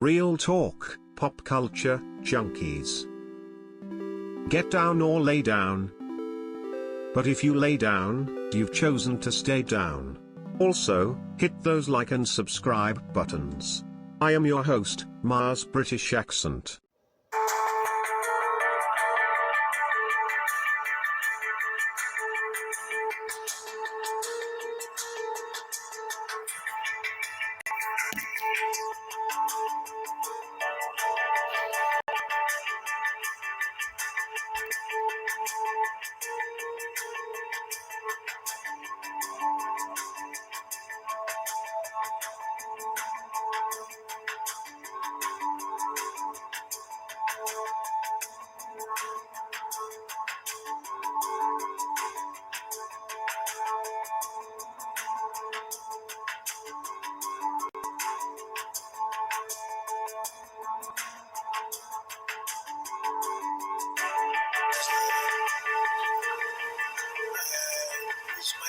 Real talk, pop culture, junkies. Get down or lay down. But if you lay down, you've chosen to stay down. Also, hit those like and subscribe buttons. I am your host, Mars British Accent.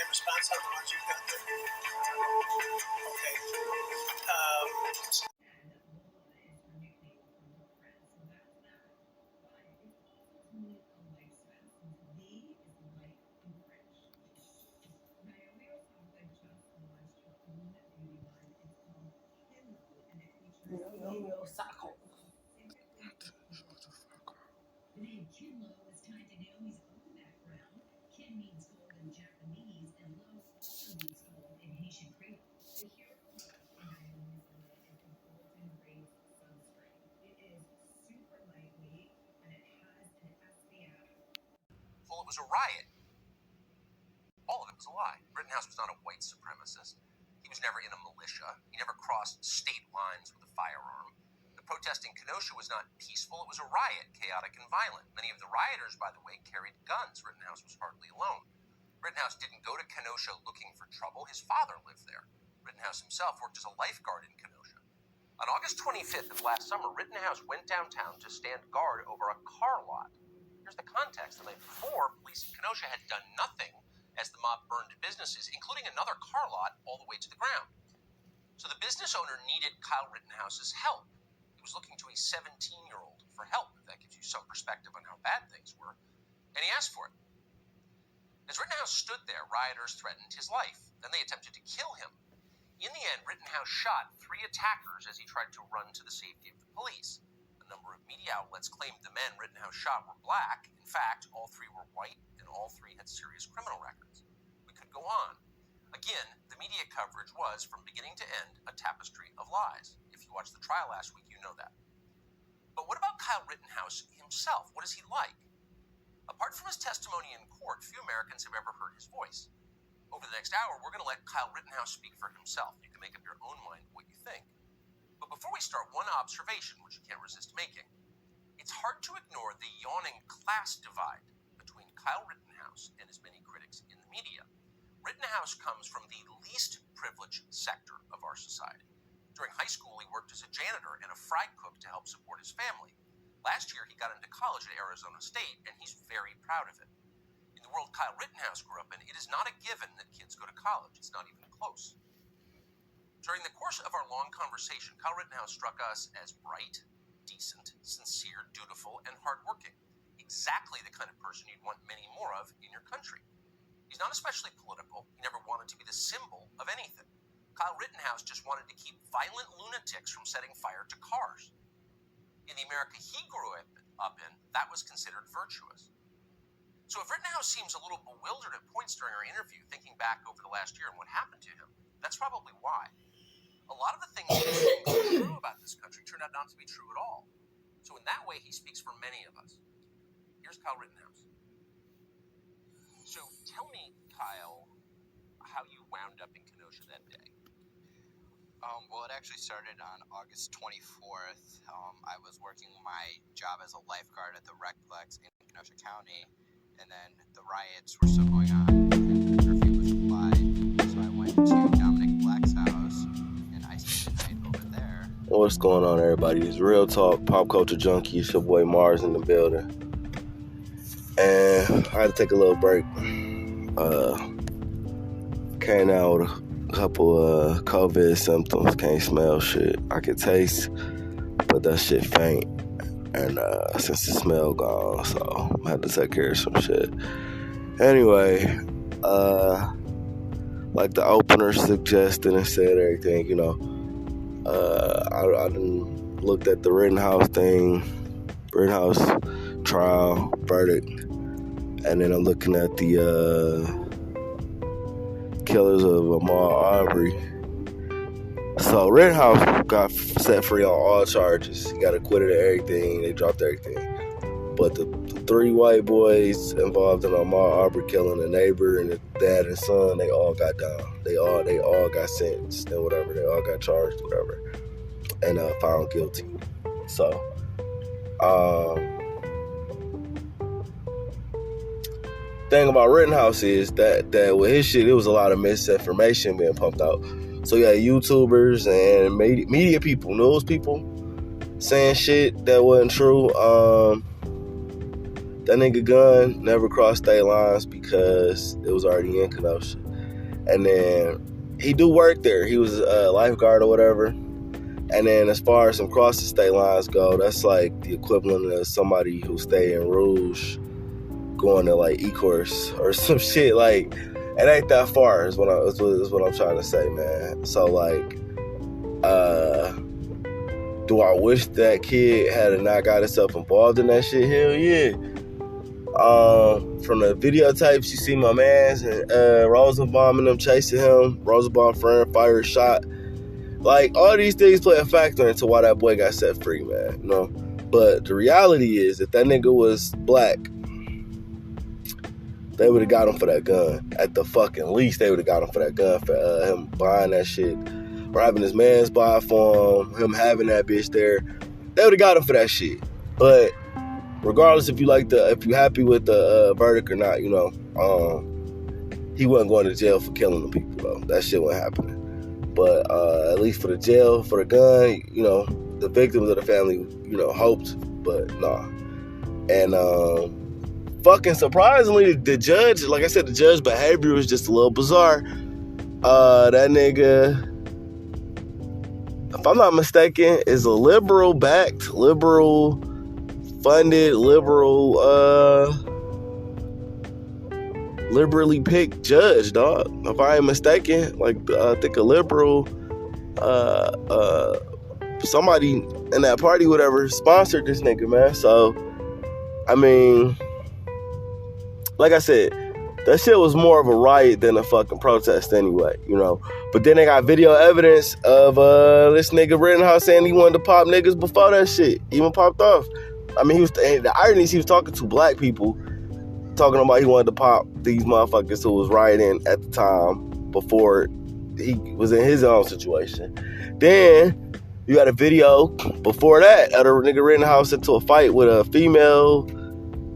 Response on the ones you've got there. Okay. Well, it was a riot. All of it was a lie. Rittenhouse was not a white supremacist. He was never in a militia. He never crossed state lines with a firearm. The protest in Kenosha was not peaceful. It was a riot, chaotic and violent. Many of the rioters, by the way, carried guns. Rittenhouse was hardly alone. Rittenhouse didn't go to Kenosha looking for trouble. His father lived there. Rittenhouse himself worked as a lifeguard in Kenosha. On August 25th of last summer, Rittenhouse went downtown to stand guard over a car lot. Here's the context. The night before, police in Kenosha had done nothing as the mob burned businesses, including another car lot, all the way to the ground. So the business owner needed Kyle Rittenhouse's help. He was looking to a 17-year-old for help, if that gives you some perspective on how bad things were, and he asked for it. As Rittenhouse stood there, rioters threatened his life. Then they attempted to kill him. In the end, Rittenhouse shot 3 attackers as he tried to run to the safety of the police. A number of media outlets claimed the men Rittenhouse shot were black. In fact, all 3 were white, and all 3 had serious criminal records. We could go on. Again, the media coverage was, from beginning to end, a tapestry of lies. If you watched the trial last week, you know that. But what about Kyle Rittenhouse himself? What is he like? Apart from his testimony in court, few Americans have ever heard his voice. Over the next hour, we're going to let Kyle Rittenhouse speak for himself. You can make up your own mind what you think. But before we start, one observation, which you can't resist making. It's hard to ignore the yawning class divide between Kyle Rittenhouse and his many critics in the media. Rittenhouse comes from the least privileged sector of our society. During high school, he worked as a janitor and a fry cook to help support his family. Last year, he got into college at Arizona State, and he's very proud of it. In the world Kyle Rittenhouse grew up in, it is not a given that kids go to college. It's not even close. During the course of our long conversation, Kyle Rittenhouse struck us as bright, decent, sincere, dutiful, and hardworking. Exactly the kind of person you'd want many more of in your country. He's not especially political. He never wanted to be the symbol of anything. Kyle Rittenhouse just wanted to keep violent lunatics from setting fire to cars. In the America he grew up in, that was considered virtuous. So if Rittenhouse seems a little bewildered at points during our interview, thinking back over the last year and what happened to him, that's probably why. A lot of the things that seem true about this country turned out not to be true at all. So in that way, he speaks for many of us. Here's Kyle Rittenhouse. So tell me, Kyle, how you wound up in Kenosha that day. Well, it actually started on August 24th. I was working my job as a lifeguard at the Recplex in Kenosha County, and then the riots were still going on, and the curfew was applied. So I went to Dominic Black's house, and I spent the night over there. What's going on, everybody? It's Real Talk, Pop Culture Junkie. It's your boy Mars in the building. And I had to take a little break. Came out with a couple COVID symptoms. Can't smell shit. I could taste. but that shit faint. And since the smell gone, so I had to take care of some shit. Anyway, like the opener suggested and said everything, you know. I done looked at the Rittenhouse trial verdict, and then I'm looking at the killers of Amhaud Aubrey. So Rittenhouse got set free on all charges. He got acquitted of everything. They dropped everything. But the 3 white boys involved in Amhaud Aubrey killing, the neighbor and the dad and son, they all got down. They all got sentenced and whatever. They all got charged, whatever, and found guilty. So, thing about Rittenhouse is that with his shit, it was a lot of misinformation being pumped out. So you had YouTubers and media people, news people, saying shit that wasn't true. That nigga gun never crossed state lines because it was already in Kenosha. And then he do work there. He was a lifeguard or whatever. And then as far as some crossing state lines go, that's like the equivalent of somebody who stay in Rouge going to like E-Course or some shit. Like, it ain't that far is what I'm trying to say, man. So like, do I wish that kid had not got himself involved in that shit? Hell yeah. From the videotapes, you see my mans and Rosenbaum and them chasing him. Rosenbaum friend fired shot. Like, all these things play a factor into why that boy got set free, man. You know? But the reality is, if that nigga was black, they would have got him for that gun. At the fucking least, they would have got him for that gun, for him buying that shit, or having his mans buy it for him having that bitch there. They would have got him for that shit. But regardless if you happy with the verdict or not, you know, he wasn't going to jail for killing the people, though. That shit wasn't happening. But at least for the jail, for the gun, you know, the victims of the family, you know, hoped, but nah. And fucking surprisingly, the judge, like I said, the judge's behavior was just a little bizarre. That nigga, if I'm not mistaken, is a liberal-backed, liberal-funded, liberally picked judge, dog. If I ain't mistaken, like, I think a liberal, somebody in that party, whatever, sponsored this nigga, man. So, I mean, like I said, that shit was more of a riot than a fucking protest anyway, you know. But then they got video evidence of this nigga Rittenhouse saying he wanted to pop niggas before that shit even popped off. I mean, the irony is he was talking to black people, talking about he wanted to pop these motherfuckers who was rioting at the time before he was in his own situation. Then you got a video before that of a nigga Rittenhouse into a fight with a female.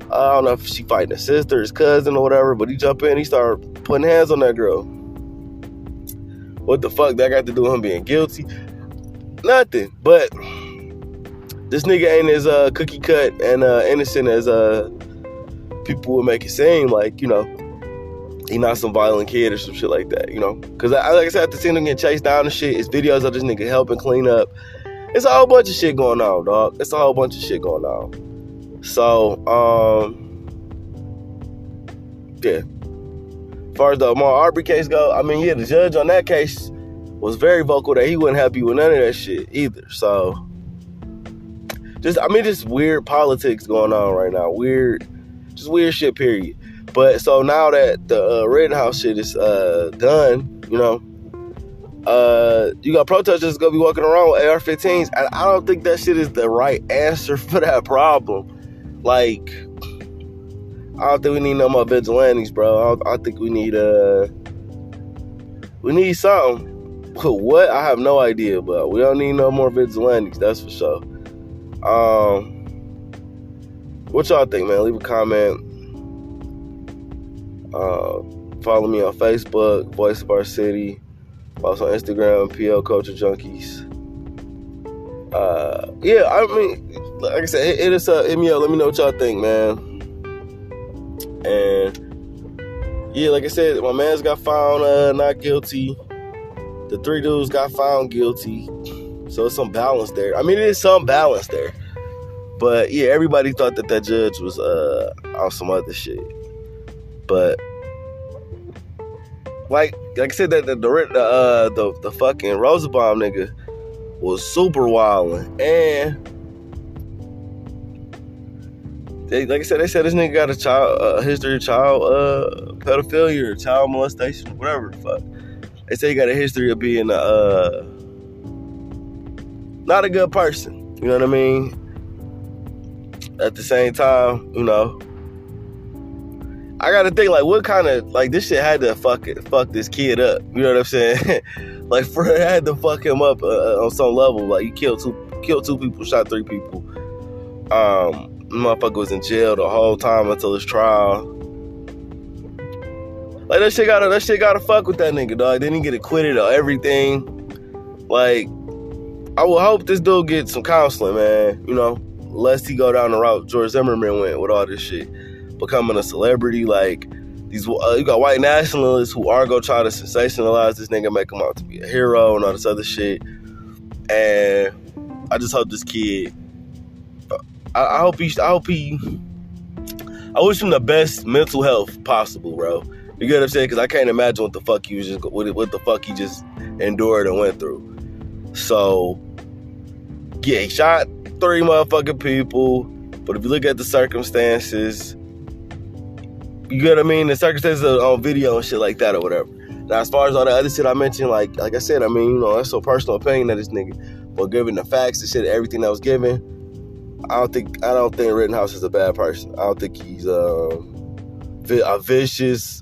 I don't know if she fighting a sister, his cousin, or whatever, but he jumped in, he started putting hands on that girl. What the fuck that got to do with him being guilty? Nothing. But this nigga ain't as cookie cut and innocent as people would make it seem. Like, you know, he not some violent kid or some shit like that, you know? Because like I said, after seeing him get chased down and shit, it's videos of this nigga helping clean up. It's a whole bunch of shit going on, dog. It's a whole bunch of shit going on. So, yeah. As far as the Amhaud Aubrey case go, I mean, yeah, the judge on that case was very vocal that he wasn't happy with none of that shit either. So, just weird politics going on right now. Weird shit, period. But, so now that the Rittenhouse shit is done, you know, you got protesters gonna be walking around with AR-15s, and I don't think that shit is the right answer for that problem. Like, I don't think we need no more vigilantes, bro. I think we need something. What? I have no idea, but we don't need no more vigilantes, that's for sure. What y'all think, man? Leave a comment. Follow me on Facebook, Voice of Our City. Also on Instagram, PL Culture Junkies. Yeah, I mean, like I said, hit us up, hit me up, let me know what y'all think, man. And yeah, like I said, my man's got found not guilty. The 3 dudes got found guilty. So it's some balance there. I mean, it is some balance there. But yeah, everybody thought that judge was on some other shit. But like I said, that the fucking Rosenbaum nigga was super wildin', and like I said, they said this nigga got a history of child pedophilia or child molestation, whatever the fuck. They say he got a history of being not a good person. You know what I mean? At the same time, you know, I gotta think, like, what kind of, like, this shit had to fuck this kid up. You know what I'm saying? Like, it had to fuck him up on some level. Like, you killed two people, shot 3 people. Motherfucker was in jail the whole time until his trial. Like, that shit gotta fuck with that nigga, dog. Then he get acquitted of everything. Like, I would hope this dude gets some counseling, man. You know, lest he go down the route George Zimmerman went with all this shit. Becoming a celebrity, like, these you got white nationalists who are gonna try to sensationalize this nigga, make him out to be a hero and all this other shit. And I just hope this kid, I wish him the best mental health possible, bro. You get what I'm saying? Because I can't imagine what the fuck he just endured and went through. So yeah, he shot 3 motherfucking people, but if you look at the circumstances, you get what I mean? The circumstances on video and shit like that or whatever. Now, as far as all the other shit I mentioned, like I said, I mean, you know, that's a personal opinion of this nigga. But given the facts and shit, everything that was given, I don't think Rittenhouse is a bad person. I don't think he's a vicious.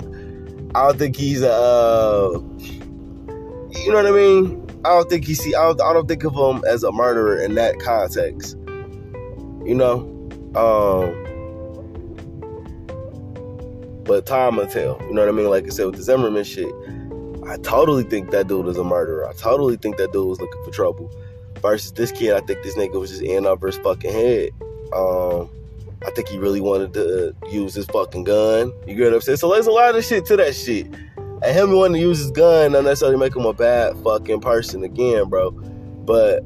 I don't think he's you know what I mean? I don't think of him as a murderer in that context. You know? But time will tell. You know what I mean? Like I said, with the Zimmerman shit, I totally think that dude is a murderer. I totally think that dude was looking for trouble. Versus this kid, I think this nigga was just in over his fucking head. I think he really wanted to use his fucking gun. You get what I'm saying? So there's a lot of shit to that shit. And him wanting to use his gun don't necessarily make him a bad fucking person again, bro. But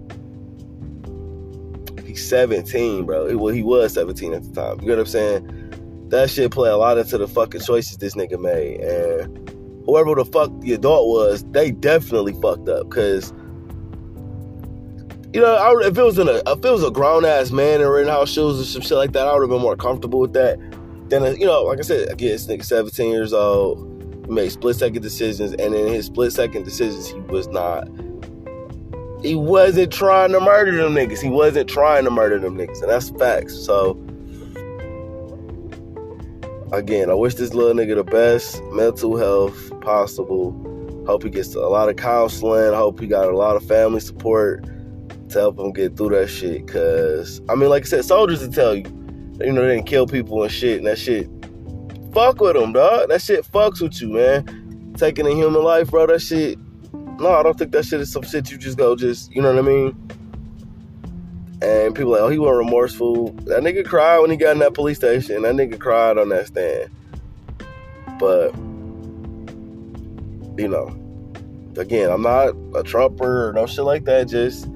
he's 17, bro. Well, he was 17 at the time. You get what I'm saying? That shit play a lot into the fucking choices this nigga made. And whoever the fuck the adult was, they definitely fucked up. Cause, you know, if it was a grown ass man in Rittenhouse shoes or some shit like that, I would have been more comfortable with that. Then, you know, like I said, again, this nigga 17 years old, he made split second decisions, and in his split second decisions, he wasn't trying to murder them niggas. And that's facts. So, again, I wish this little nigga the best mental health possible. Hope he gets a lot of counseling. Hope he got a lot of family support to help him get through that shit. Cause, I mean, like I said, soldiers will tell you, you know, they didn't kill people and shit, and that shit fuck with them, dog. That shit fucks with you, man. Taking a human life, bro, that shit, no, I don't think that shit is some shit you just go, you know what I mean? And people like, oh, he wasn't remorseful. That nigga cried when he got in that police station. That nigga cried on that stand. But, you know, again, I'm not a Trumper or no shit like that. Just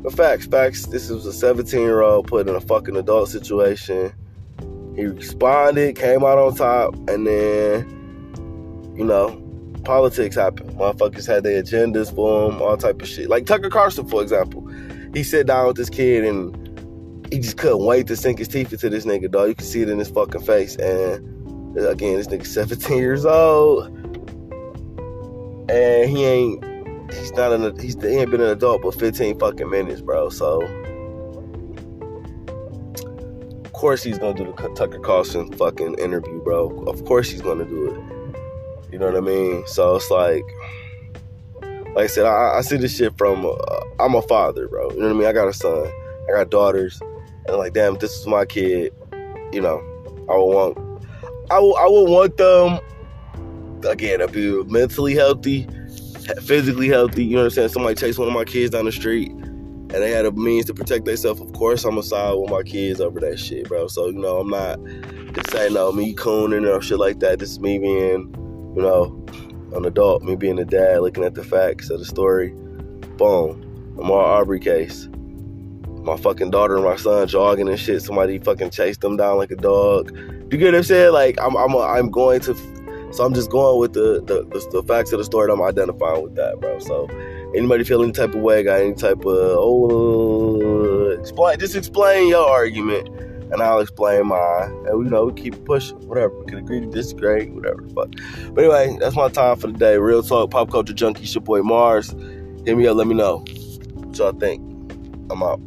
the facts. This was a 17-year-old put in a fucking adult situation. He responded, came out on top, and then, you know, politics happened. Motherfuckers had their agendas for him, all type of shit. Like Tucker Carlson, for example. He sat down with this kid and he just couldn't wait to sink his teeth into this nigga, dog. You can see it in his fucking face. And again, this nigga's 17 years old. And he ain't been an adult but 15 fucking minutes, bro. So of course he's gonna do the Tucker Carlson fucking interview, bro. Of course he's gonna do it. You know what I mean? So it's like I said, I see this shit from, I'm a father, bro. You know what I mean? I got a son. I got daughters. And like, damn, if this was my kid, you know, I would want them, again, to be mentally healthy, physically healthy. You know what I'm saying? Somebody chased one of my kids down the street and they had a means to protect themselves. Of course, I'm going to side with my kids over that shit, bro. So, you know, I'm not just saying, no, me cooning or shit like that. This is me being, you know, an adult, me being a dad, looking at the facts of the story. Boom. Amhaud Aubrey case. My fucking daughter and my son jogging and shit. Somebody fucking chased them down like a dog. You get what I'm saying? Like I'm going to. So I'm just going with the facts of the story. I'm identifying with that, bro. So anybody feel any type of way, got any type of explain your argument, and I'll explain mine. And we keep it pushing. Whatever. We can agree to disagree. Whatever the fuck. But anyway, that's my time for the day. Real talk, pop culture junkie. It's your boy Mars. Hit me up. Let me know what y'all think. I'm out.